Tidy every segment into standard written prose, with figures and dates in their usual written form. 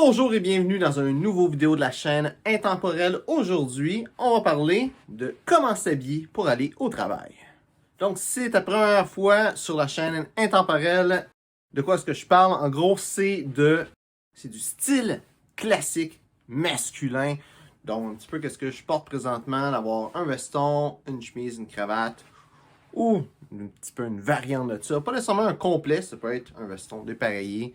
Bonjour et bienvenue dans une nouvelle vidéo de la chaîne Intemporelle. Aujourd'hui, on va parler de comment s'habiller pour aller au travail. Donc, si c'est ta première fois sur la chaîne Intemporelle, de quoi est-ce que je parle? En gros, c'est du style classique masculin. Donc, un petit peu qu'est-ce que je porte présentement, d'avoir un veston, une chemise, une cravate, ou un petit peu une variante de ça. Pas nécessairement un complet, ça peut être un veston dépareillé.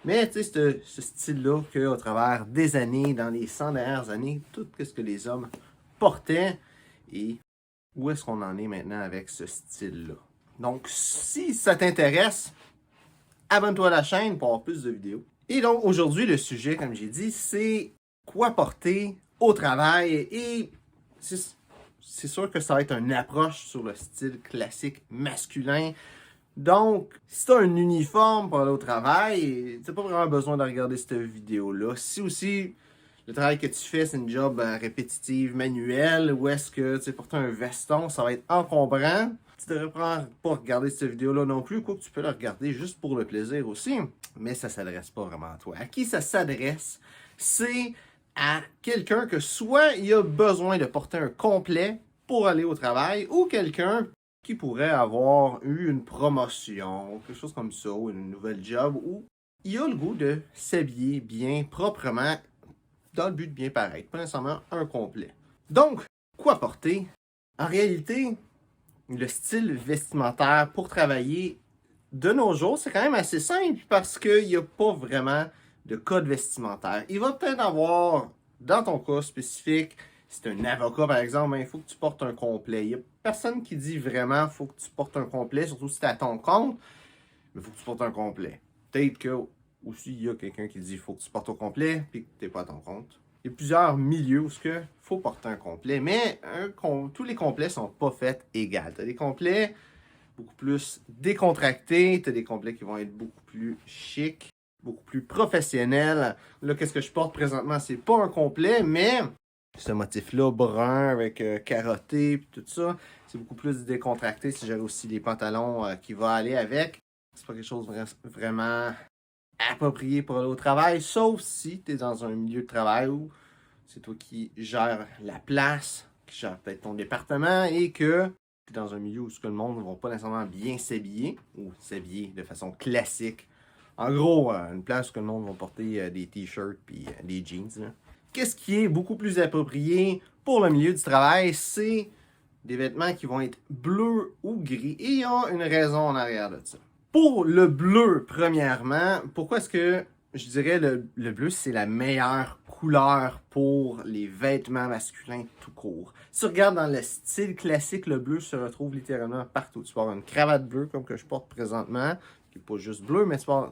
Mais tu sais, ce style-là qu'au travers des années, dans les 100 dernières années, tout ce que les hommes portaient et où est-ce qu'on en est maintenant avec ce style-là. Donc, si ça t'intéresse, abonne-toi à la chaîne pour avoir plus de vidéos. Et donc, aujourd'hui, le sujet, comme j'ai dit, c'est quoi porter au travail. Et c'est sûr que ça va être une approche sur le style classique masculin. Donc, si tu as un uniforme pour aller au travail, tu n'as pas vraiment besoin de regarder cette vidéo-là. Si aussi le travail que tu fais, c'est une job répétitive, manuelle, ou est-ce que tu sais, porter un veston, ça va être encombrant, tu devrais pas regarder cette vidéo-là non plus, quoi que tu peux la regarder juste pour le plaisir aussi, mais ça ne s'adresse pas vraiment à toi. À qui ça s'adresse? C'est à quelqu'un que soit il a besoin de porter un complet pour aller au travail, ou quelqu'un qui pourrait avoir eu une promotion, quelque chose comme ça, ou une nouvelle job, où il a le goût de s'habiller bien, proprement, dans le but de bien paraître, pas nécessairement un complet. Donc, quoi porter? En réalité, le style vestimentaire pour travailler de nos jours, c'est quand même assez simple parce qu'il n'y a pas vraiment de code vestimentaire. Il va peut-être avoir, dans ton cas spécifique, si tu es un avocat par exemple, il faut que tu portes un complet. Il n'y a personne qui dit vraiment qu'il faut que tu portes un complet, surtout si tu es à ton compte, mais il faut que tu portes un complet. Peut-être que aussi il y a quelqu'un qui dit qu'il faut que tu portes au complet puis que tu n'es pas à ton compte. Il y a plusieurs milieux où il faut porter un complet, mais tous les complets ne sont pas faits égaux. Tu as des complets beaucoup plus décontractés, tu as des complets qui vont être beaucoup plus chics, beaucoup plus professionnels. Là, qu'est-ce que je porte présentement? C'est pas un complet, mais ce motif-là, brun avec carotté et tout ça, c'est beaucoup plus décontracté. Si j'avais aussi des pantalons qui vont aller avec, c'est pas quelque chose de vraiment approprié pour aller au travail, sauf si tu es dans un milieu de travail où c'est toi qui gères la place, qui gère peut-être ton département et que tu es dans un milieu où le monde ne va pas nécessairement bien s'habiller ou s'habiller de façon classique. En gros, une place où le monde va porter des t-shirts et des jeans. Là. Qu'est-ce qui est beaucoup plus approprié pour le milieu du travail? C'est des vêtements qui vont être bleus ou gris. Et il y a une raison en arrière de ça. Pour le bleu, premièrement, pourquoi est-ce que je dirais le bleu, c'est la meilleure couleur pour les vêtements masculins tout court. Si tu regardes dans le style classique, le bleu se retrouve littéralement partout. Tu peux avoir une cravate bleue comme que je porte présentement, qui n'est pas juste bleu, mais tu peux avoir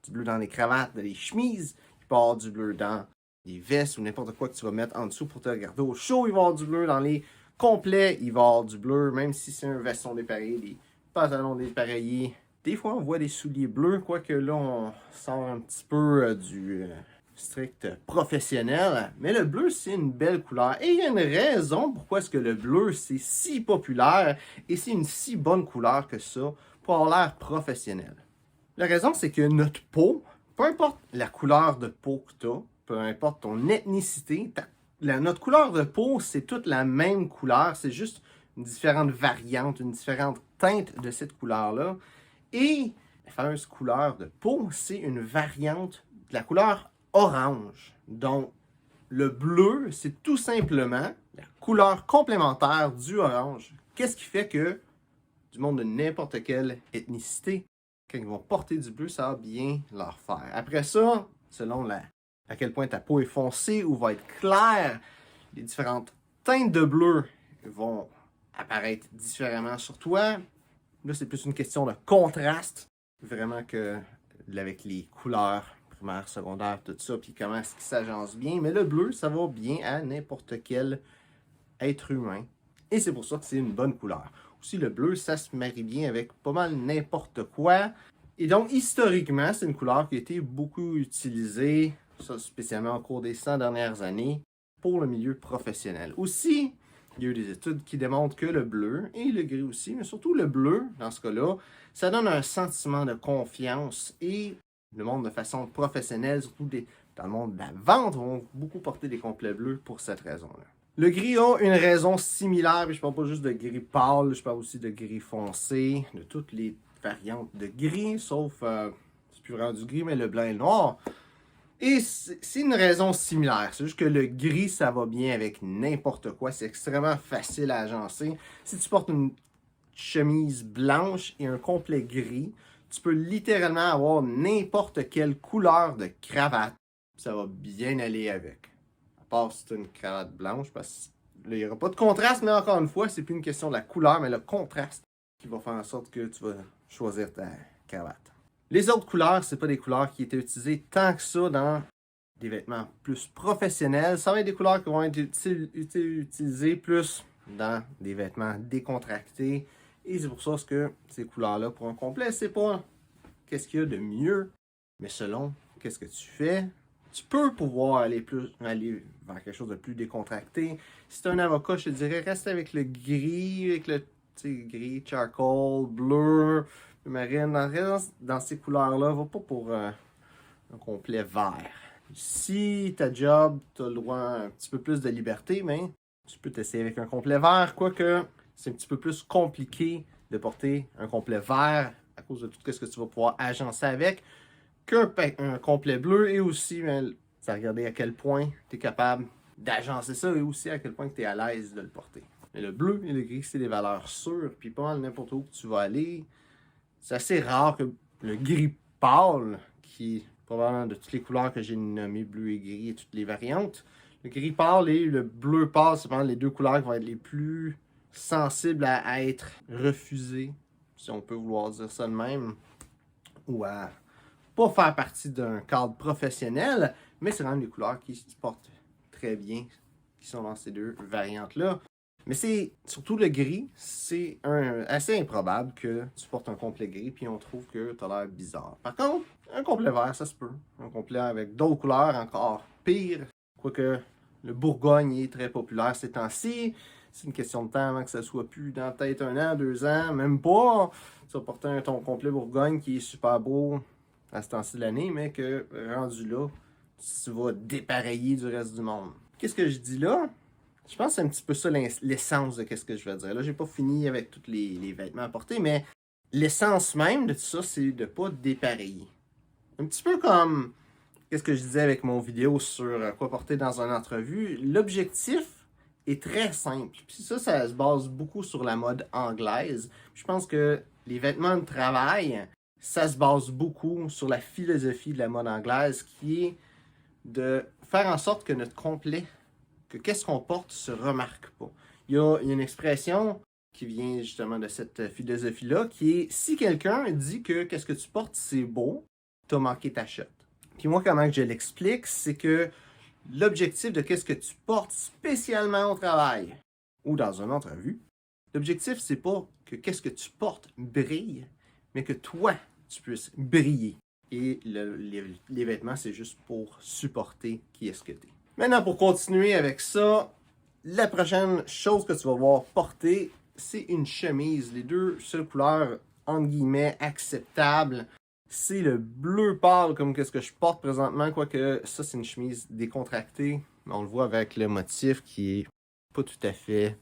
du bleu dans les cravates, dans les chemises. Tu peux avoir du bleu dans les vestes ou n'importe quoi que tu vas mettre en dessous pour te garder au chaud. Il va y avoir du bleu dans les complets. Il va y avoir du bleu, même si c'est un veston dépareillé, des pantalons dépareillés. Des fois, on voit des souliers bleus, quoique là, on sort un petit peu du strict professionnel. Mais le bleu, c'est une belle couleur. Et il y a une raison pourquoi est-ce que le bleu, c'est si populaire et c'est une si bonne couleur que ça pour avoir l'air professionnel. La raison, c'est que notre peau, peu importe la couleur de peau que tu as, peu importe ton ethnicité, notre couleur de peau, c'est toute la même couleur, c'est juste une différente variante, une différente teinte de cette couleur-là. Et la fameuse couleur de peau, c'est une variante de la couleur orange. Donc, le bleu, c'est tout simplement la couleur complémentaire du orange. Qu'est-ce qui fait que du monde de n'importe quelle ethnicité, quand ils vont porter du bleu, ça va bien leur faire. Après ça, selon à quel point ta peau est foncée ou va être claire, les différentes teintes de bleu vont apparaître différemment sur toi. Là, c'est plus une question de contraste, vraiment que avec les couleurs primaires, secondaires, tout ça, puis comment est-ce qu'ils s'agencent bien. Mais le bleu, ça va bien à n'importe quel être humain. Et c'est pour ça que c'est une bonne couleur. Aussi, le bleu, ça se marie bien avec pas mal n'importe quoi. Et donc, historiquement, c'est une couleur qui a été beaucoup utilisée, ça, spécialement au cours des 100 dernières années, pour le milieu professionnel. Aussi, il y a eu des études qui démontrent que le bleu, et le gris aussi, mais surtout le bleu, dans ce cas-là, ça donne un sentiment de confiance et le monde de façon professionnelle, surtout des dans le monde de la vente vont beaucoup porter des complets bleus pour cette raison-là. Le gris a une raison similaire, puis je parle pas juste de gris pâle, je parle aussi de gris foncé, de toutes les variantes de gris, sauf, c'est plus vraiment du gris, mais le blanc et le noir. Et c'est une raison similaire, c'est juste que le gris, ça va bien avec n'importe quoi, c'est extrêmement facile à agencer. Si tu portes une chemise blanche et un complet gris, tu peux littéralement avoir n'importe quelle couleur de cravate. Ça va bien aller avec. À part si tu as une cravate blanche, parce que là, il n'y aura pas de contraste, mais encore une fois, c'est plus une question de la couleur, mais le contraste qui va faire en sorte que tu vas choisir ta cravate. Les autres couleurs, c'est pas des couleurs qui étaient utilisées tant que ça dans des vêtements plus professionnels. Ça va être des couleurs qui vont être utilisées plus dans des vêtements décontractés. Et c'est pour ça que ces couleurs-là, pour un complet, c'est pas qu'est-ce qu'il y a de mieux, mais selon qu'est-ce que tu fais, tu peux pouvoir aller vers quelque chose de plus décontracté. Si tu es un avocat, je te dirais, reste avec le gris, avec le gris, charcoal, bleu, marine. Dans ces couleurs-là, va pas pour un complet vert. Si ta job, tu as le droit à un petit peu plus de liberté, mais tu peux t'essayer avec un complet vert, quoique c'est un petit peu plus compliqué de porter un complet vert à cause de tout ce que tu vas pouvoir agencer avec qu'un complet bleu, et aussi, ça regarder à quel point tu es capable d'agencer ça et aussi à quel point tu es à l'aise de le porter. Mais le bleu et le gris, c'est des valeurs sûres, puis pas mal n'importe où que tu vas aller. C'est assez rare que le gris pâle, qui est probablement de toutes les couleurs que j'ai nommées, bleu et gris et toutes les variantes, le gris pâle et le bleu pâle, c'est vraiment les deux couleurs qui vont être les plus sensibles à être refusées, si on peut vouloir dire ça de même, ou à pas faire partie d'un cadre professionnel, mais c'est vraiment des couleurs qui se portent très bien, qui sont dans ces deux variantes-là. Mais c'est surtout le gris, c'est assez improbable que tu portes un complet gris puis on trouve que tu as l'air bizarre. Par contre, un complet vert, ça se peut. Un complet avec d'autres couleurs encore pire. Quoique le Bourgogne est très populaire ces temps-ci. C'est une question de temps avant que ça soit plus dans peut-être 1 an, 2 ans, même pas. Tu vas porter ton complet Bourgogne qui est super beau à ce temps-ci de l'année, mais que rendu là, tu vas dépareiller du reste du monde. Qu'est-ce que je dis là? Je pense que c'est un petit peu ça l'essence de ce que je veux dire. Là, j'ai pas fini avec tous les vêtements à porter, mais l'essence même de tout ça, c'est de pas dépareiller. Un petit peu comme qu'est-ce que je disais avec mon vidéo sur quoi porter dans une entrevue. L'objectif est très simple. Puis ça se base beaucoup sur la mode anglaise. Je pense que les vêtements de travail, ça se base beaucoup sur la philosophie de la mode anglaise qui est de faire en sorte que notre complet, que qu'est-ce qu'on porte se remarque pas. Il y a une expression qui vient justement de cette philosophie-là qui est si quelqu'un dit que qu'est-ce que tu portes c'est beau, t'as manqué ta shot. Puis moi, comment je l'explique, c'est que l'objectif de qu'est-ce que tu portes spécialement au travail ou dans une entrevue, l'objectif c'est pas que qu'est-ce que tu portes brille, mais que toi, tu puisses briller. Et les vêtements, c'est juste pour supporter qui est-ce que tu es. Maintenant, pour continuer avec ça, la prochaine chose que tu vas voir porter, c'est une chemise. Les deux seules couleurs, entre guillemets, acceptables, c'est le bleu pâle, comme qu'est-ce que je porte présentement, quoique ça, c'est une chemise décontractée. On le voit avec le motif qui est pas tout à fait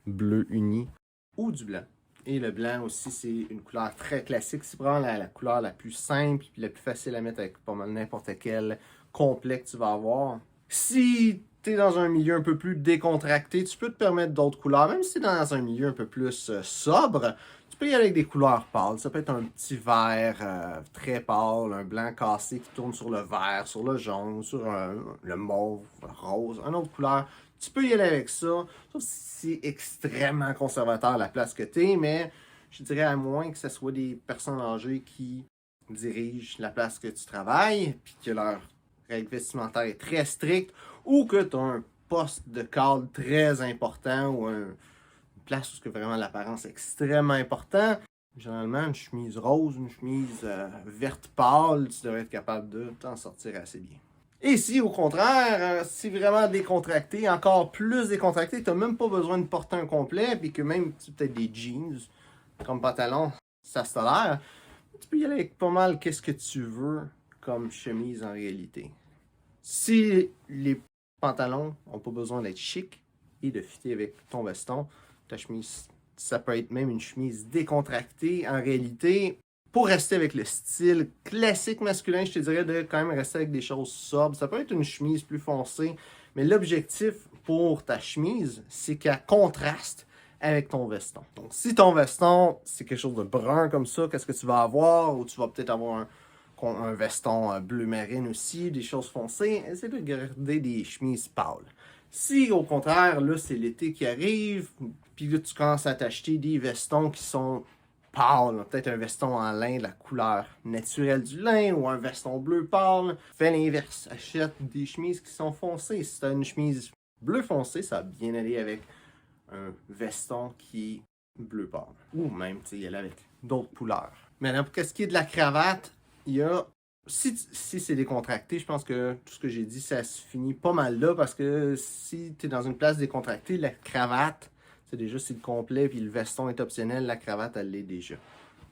bleu uni, ou du blanc. Et le blanc aussi, c'est une couleur très classique. C'est vraiment la couleur la plus simple et la plus facile à mettre avec pas mal n'importe quel complet que tu vas avoir. Si tu es dans un milieu un peu plus décontracté, tu peux te permettre d'autres couleurs. Même si tu es dans un milieu un peu plus sobre, tu peux y aller avec des couleurs pâles. Ça peut être un petit vert très pâle, un blanc cassé qui tourne sur le vert, sur le jaune, sur le mauve, le rose, une autre couleur. Tu peux y aller avec ça, sauf si c'est extrêmement conservateur la place que tu es, mais je dirais à moins que ce soit des personnes âgées qui dirigent la place que tu travailles, puis que leur règle vestimentaire est très stricte, ou que tu as un poste de cadre très important, ou une place où vraiment l'apparence est extrêmement importante. Généralement, une chemise rose, une chemise verte pâle, tu devrais être capable de t'en sortir assez bien. Et si, au contraire, c'est vraiment décontracté, encore plus décontracté, tu n'as même pas besoin de porter un complet, puis que même peut-être des jeans comme pantalon, ça se tolère, tu peux y aller avec pas mal qu'est-ce que tu veux comme chemise en réalité. Si les pantalons n'ont pas besoin d'être chic et de fitter avec ton veston, ta chemise, ça peut être même une chemise décontractée. En réalité, pour rester avec le style classique masculin, je te dirais de quand même rester avec des choses sobres. Ça peut être une chemise plus foncée, mais l'objectif pour ta chemise, c'est qu'elle contraste avec ton veston. Donc, si ton veston, c'est quelque chose de brun comme ça, qu'est-ce que tu vas avoir? Ou tu vas peut-être avoir un veston bleu marine aussi, des choses foncées. Essaie de garder des chemises pâles. Si, au contraire, là, c'est l'été qui arrive, puis là, tu commences à t'acheter des vestons qui sont pâle, peut-être un veston en lin de la couleur naturelle du lin ou un veston bleu pâle. Fais l'inverse, achète des chemises qui sont foncées. Si tu as une chemise bleu foncé, ça va bien aller avec un veston qui est bleu pâle. Ou même, tu sais, y aller avec d'autres couleurs. Maintenant, pour ce qui est de la cravate, il y a... Si c'est décontracté, je pense que tout ce que j'ai dit, ça se finit pas mal là parce que si tu es dans une place décontractée, la cravate, c'est déjà si le complet puis le veston est optionnel, la cravate, elle l'est déjà.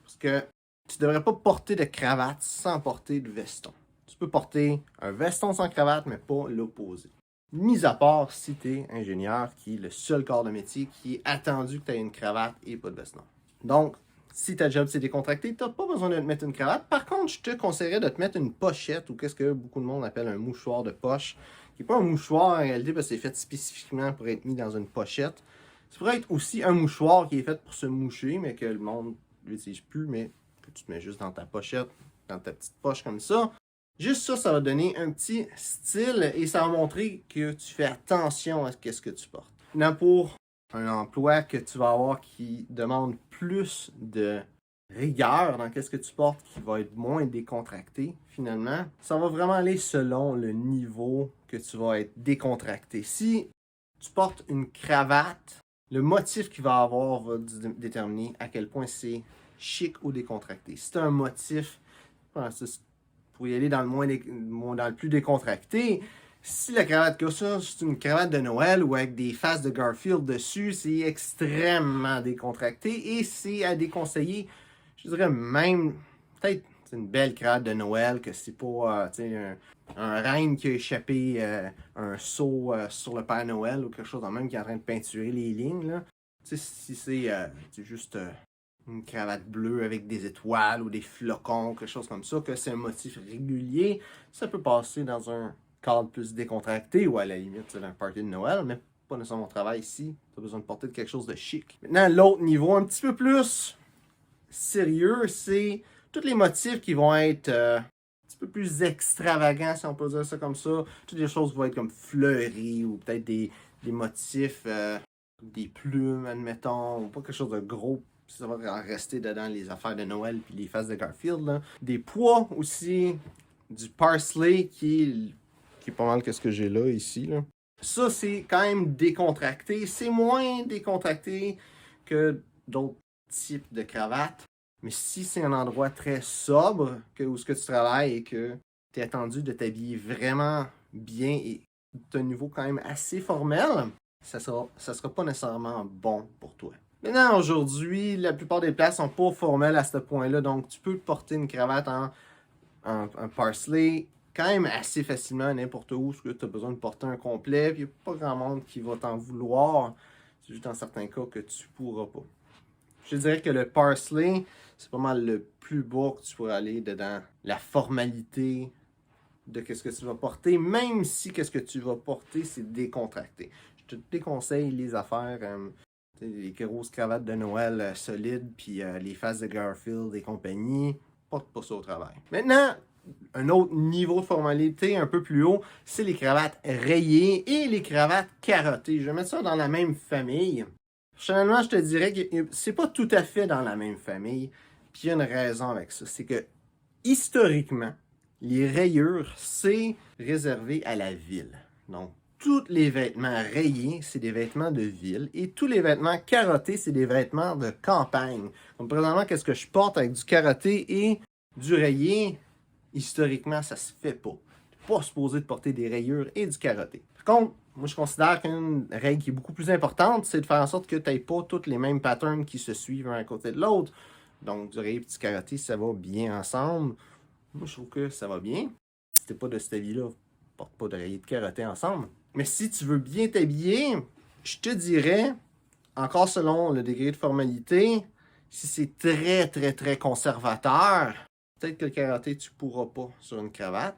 Parce que tu devrais pas porter de cravate sans porter de veston. Tu peux porter un veston sans cravate, mais pas l'opposé. Mis à part si tu es ingénieur, qui est le seul corps de métier qui est attendu que tu aies une cravate et pas de veston. Donc, si ta job c'est décontracté, tu n'as pas besoin de te mettre une cravate. Par contre, je te conseillerais de te mettre une pochette ou qu'est-ce que beaucoup de monde appelle un mouchoir de poche, qui n'est pas un mouchoir en réalité parce que c'est fait spécifiquement pour être mis dans une pochette. Ça pourrait être aussi un mouchoir qui est fait pour se moucher, mais que le monde l'utilise plus, mais que tu te mets juste dans ta pochette, dans ta petite poche comme ça. Juste ça, ça va donner un petit style et ça va montrer que tu fais attention à ce que tu portes. Maintenant, pour un emploi que tu vas avoir qui demande plus de rigueur dans ce que tu portes, qui va être moins décontracté finalement, ça va vraiment aller selon le niveau que tu vas être décontracté. Si tu portes une cravate, le motif qu'il va avoir va déterminer à quel point c'est chic ou décontracté. Si tu as un motif, pour y aller dans le plus décontracté, si la cravate que ça, c'est une cravate de Noël ou avec des faces de Garfield dessus, c'est extrêmement décontracté et c'est à déconseiller. Je dirais même, peut-être c'est une belle cravate de Noël, que c'est pas un reine qui a échappé un seau sur le Père Noël ou quelque chose de même qui est en train de peinturer les lignes. Là. Si c'est juste une cravate bleue avec des étoiles ou des flocons, quelque chose comme ça, que c'est un motif régulier, ça peut passer dans un cadre plus décontracté ou à la limite c'est un party de Noël, mais pas nécessairement mon travail ici. Tu as besoin de porter quelque chose de chic. Maintenant, l'autre niveau un petit peu plus sérieux, c'est tous les motifs qui vont être un petit peu plus extravagants, si on peut dire ça comme ça. Toutes les choses vont être comme fleuries ou peut-être des motifs, des plumes, admettons, ou pas quelque chose de gros. Ça va en rester dedans les affaires de Noël puis les faces de Garfield. Là. Des pois aussi, du parsley qui est pas mal que ce que j'ai là ici. Là. Ça, c'est quand même décontracté. C'est moins décontracté que d'autres types de cravates. Mais si c'est un endroit très sobre où ce que tu travailles et que tu es attendu de t'habiller vraiment bien et d'un niveau quand même assez formel, ça sera pas nécessairement bon pour toi. Maintenant, aujourd'hui, la plupart des places sont pas formelles à ce point-là, donc tu peux porter une cravate en parsley quand même assez facilement n'importe où, parce que tu as besoin de porter un complet, puis il n'y a pas grand monde qui va t'en vouloir. C'est juste dans certains cas que tu pourras pas. Je dirais que le parsley, c'est pas mal le plus bas que tu pourrais aller dedans la formalité de ce que tu vas porter, même si ce que tu vas porter, c'est décontracté. Je te déconseille les affaires, les grosses cravates de Noël solides, puis les faces de Garfield et compagnie. Porte pas ça au travail. Maintenant, un autre niveau de formalité un peu plus haut, c'est les cravates rayées et les cravates carottées. Je vais mettre ça dans la même famille. Personnellement, je te dirais que c'est pas tout à fait dans la même famille. Puis il y a une raison avec ça. C'est que, historiquement, les rayures, c'est réservé à la ville. Donc, tous les vêtements rayés, c'est des vêtements de ville. Et tous les vêtements carottés, c'est des vêtements de campagne. Donc, présentement, qu'est-ce que je porte avec du carotté et du rayé? Historiquement, ça se fait pas. Tu n'es pas supposé de porter des rayures et du carotté. Par contre, moi, je considère qu'une règle qui est beaucoup plus importante, c'est de faire en sorte que tu n'aies pas tous les mêmes patterns qui se suivent un à côté de l'autre. Donc, du rayé et du carotté, ça va bien ensemble. Moi, je trouve que ça va bien. Si t'es pas de cette avis-là, porte pas d'oreiller de karaté ensemble. Mais si tu veux bien t'habiller, je te dirais, encore selon le degré de formalité, si c'est très, très, très conservateur, peut-être que le karaté, tu pourras pas sur une cravate.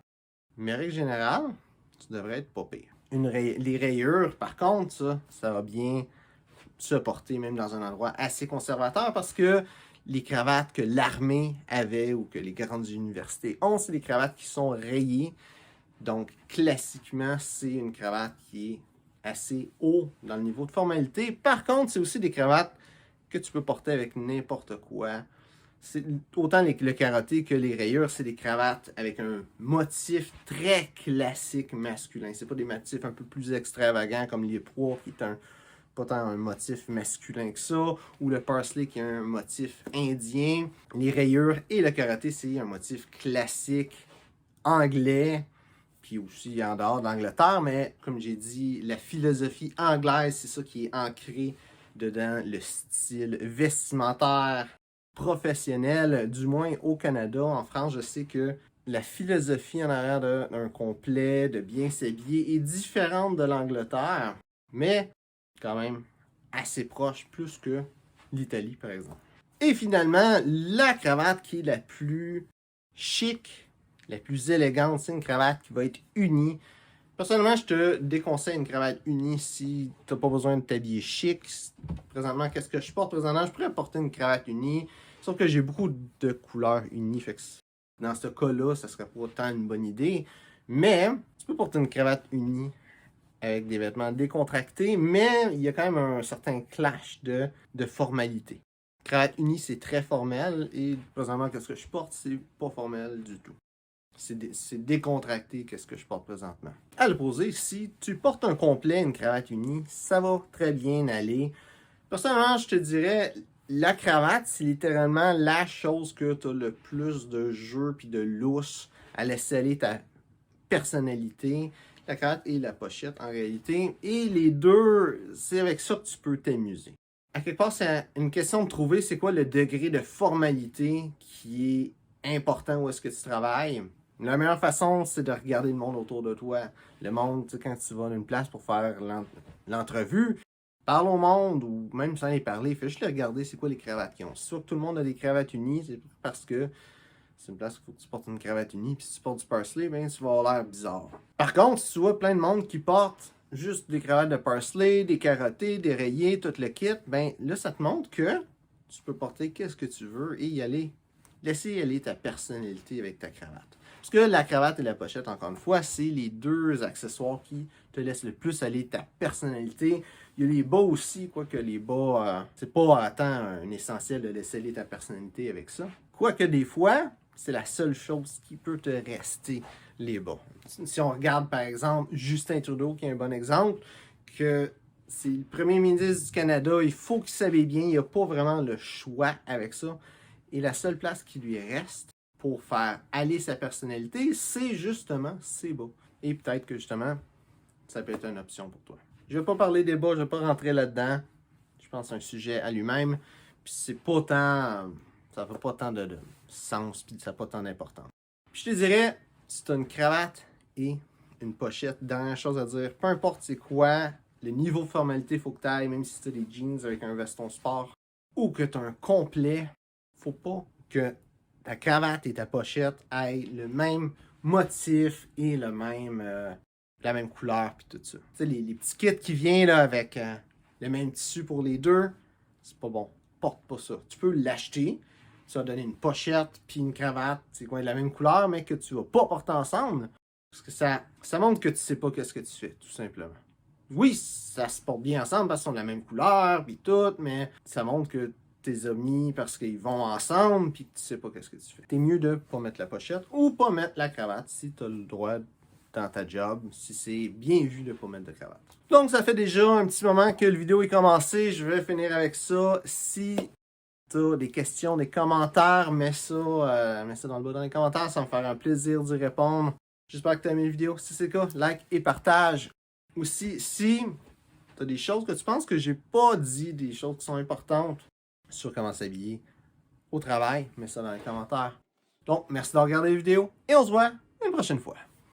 Mais règle générale, tu devrais être pas pire. Les rayures, par contre, ça va bien se porter même dans un endroit assez conservateur parce que les cravates que l'armée avait ou que les grandes universités ont, c'est des cravates qui sont rayées. Donc, classiquement, c'est une cravate qui est assez haut dans le niveau de formalité. Par contre, c'est aussi des cravates que tu peux porter avec n'importe quoi. Autant le karaté que les rayures, c'est des cravates avec un motif très classique masculin. C'est pas des motifs un peu plus extravagants comme les proies qui est pas tant un motif masculin que ça, ou le parsley qui est un motif indien. Les rayures et le karaté, c'est un motif classique anglais, puis aussi en dehors de l'Angleterre, mais comme j'ai dit, la philosophie anglaise, c'est ça qui est ancré dedans le style vestimentaire professionnel, du moins au Canada. En France, je sais que la philosophie en arrière d'un complet, de bien s'habiller, est différente de l'Angleterre, mais quand même assez proche, plus que l'Italie, par exemple. Et finalement, la cravate qui est la plus chic, la plus élégante, c'est une cravate qui va être unie. Personnellement, je te déconseille une cravate unie si tu n'as pas besoin de t'habiller chic. Présentement, qu'est-ce que je porte présentement? Je pourrais porter une cravate unie, sauf que j'ai beaucoup de couleurs unies. Fait que dans ce cas-là, ça serait pas autant une bonne idée. Mais tu peux porter une cravate unie avec des vêtements décontractés, mais il y a quand même un certain clash de formalité. Cravate unie, c'est très formel, et présentement, qu'est-ce que je porte? C'est pas formel du tout. C'est décontracté qu'est-ce que je porte présentement. À l'opposé, si tu portes un complet, une cravate unie, ça va très bien aller. Personnellement, je te dirais, la cravate, c'est littéralement la chose que tu as le plus de jeu puis de lousse à laisser aller ta personnalité. La cravate et la pochette en réalité. Et les deux, c'est avec ça que tu peux t'amuser. À quelque part, c'est une question de trouver c'est quoi le degré de formalité qui est important où est-ce que tu travailles. La meilleure façon, c'est de regarder le monde autour de toi. Le monde, tu sais, quand tu vas dans une place pour faire l'entrevue, parle au monde, ou même sans les parler, fais juste le regarder c'est quoi les cravates qu'ils ont. C'est sûr que tout le monde a des cravates unies, c'est parce que c'est une place où il faut que tu portes une cravate unie, puis si tu portes du parsley, ben tu vas avoir l'air bizarre. Par contre, si tu vois plein de monde qui porte juste des cravates de parsley, des carottés, des rayés, tout le kit, ben là, ça te montre que tu peux porter qu'est-ce que tu veux et y aller. Laisser aller ta personnalité avec ta cravate. Parce que la cravate et la pochette, encore une fois, c'est les deux accessoires qui te laissent le plus aller ta personnalité. Il y a les bas aussi, quoique les bas, c'est pas tant un essentiel de laisser aller ta personnalité avec ça. Quoique des fois, c'est la seule chose qui peut te rester, les bas. Si on regarde par exemple Justin Trudeau, qui est un bon exemple, que c'est le premier ministre du Canada, il faut qu'il s'habille bien, il n'y a pas vraiment le choix avec ça. Et la seule place qui lui reste pour faire aller sa personnalité, c'est justement ses bas. Et peut-être que justement, ça peut être une option pour toi. Je ne vais pas parler des bas, je ne vais pas rentrer là-dedans. Je pense que c'est un sujet à lui-même. Puis c'est pas tant. Ça n'a pas tant de sens, puis ça n'a pas tant d'importance. Puis je te dirais, si tu as une cravate et une pochette, dernière chose à dire, peu importe c'est quoi, le niveau de formalité, il faut que tu ailles, même si tu as des jeans avec un veston sport, ou que tu as un complet, faut pas que ta cravate et ta pochette aient le même motif et la même couleur puis tout ça. Tu sais, les petits kits qui viennent là, avec le même tissu pour les deux, c'est pas bon. Porte pas ça. Tu peux l'acheter, ça va donner une pochette puis une cravate, c'est quoi de la même couleur, mais que tu vas pas porter ensemble. Parce que ça montre que tu sais pas qu'est-ce que tu fais, tout simplement. Oui, ça se porte bien ensemble parce qu'ils sont de la même couleur puis tout, mais ça montre que tes amis parce qu'ils vont ensemble puis que tu sais pas qu'est-ce que tu fais. T'es mieux de pas mettre la pochette ou pas mettre la cravate si tu as le droit dans ta job, si c'est bien vu de pas mettre de cravate. Donc ça fait déjà un petit moment que la vidéo est commencée, je vais finir avec ça. Si tu as des questions, des commentaires, mets ça dans le bas dans les commentaires, ça va me faire un plaisir d'y répondre. J'espère que tu as aimé la vidéo. Si c'est le cas, like et partage. Aussi, si tu as des choses que tu penses que j'ai pas dit, des choses qui sont importantes sur comment s'habiller au travail, mets ça dans les commentaires. Donc, merci de regarder la vidéo et on se voit une prochaine fois.